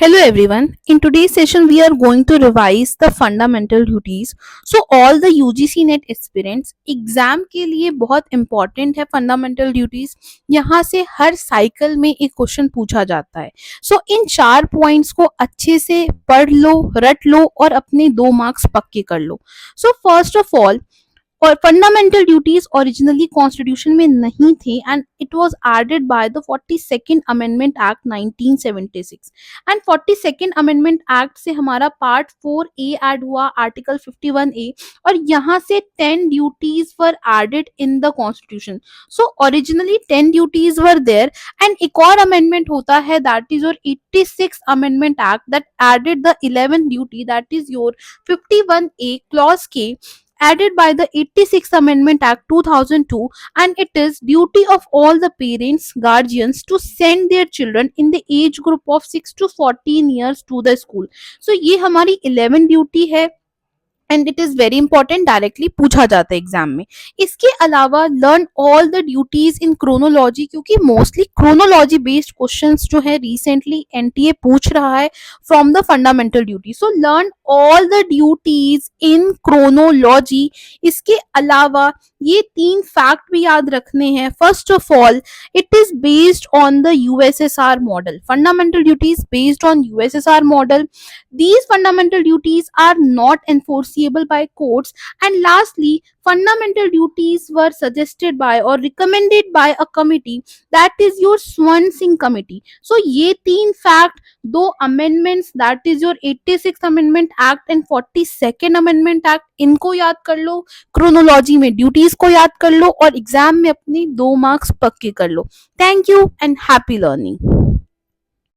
Hello everyone. In today's session, we are going to revise the fundamental duties. So all the UGC net aspirants exam के लिए बहुत important है fundamental duties. यहाँ से हर cycle में एक क्वेश्चन पूछा जाता है. सो इन 4 पॉइंट्स को अच्छे से पढ़ लो, रट लो और अपने 2 मार्क्स पक्के कर लो. सो फर्स्ट ऑफ ऑल, और फंडामेंटल ड्यूटीज ओरिजिनली कॉन्स्टिट्यूशन में नहीं थे and it was added by the 42nd amendment act 1976. And 42nd amendment act से हमारा पार्ट 4A ऐड हुआ, आर्टिकल 51A, और यहाँ से 10 duties were added in the constitution. So originally 10 duties were there and एक और अमेंडमेंट होता है that is your 86th amendment act that added the 11th duty that is your 51A clause K, added by the 86th Amendment Act 2002, and it is duty of all the parents, guardians to send their children in the age group of 6 to 14 years to the school. So ये हमारी 11 duty है and it is very important, directly पूछा जाता है exam में. इसके अलावा learn all the duties in chronology, क्योंकि मोस्टली क्रोनोलॉजी बेस्ड क्वेश्चंस जो है रिसेंटली एनटीए पूछ रहा है from the fundamental duty. So learn all the duties in chronology. इसके अलावा ये 3 फैक्ट भी याद रखने हैं. First of all, it is based on the USSR model. Fundamental duties based on USSR model. These fundamental duties are not enforceable by courts. And lastly, fundamental duties were suggested by or recommended by a committee, that is your Swansingh committee. So ये 3 fact, 2 amendments, that is your 86th amendment act and 42nd amendment act, इनको याद कर लो, chronology में duties को याद कर लो और exam में अपनी 2 मार्क्स पक्के कर लो. Thank you and happy learning.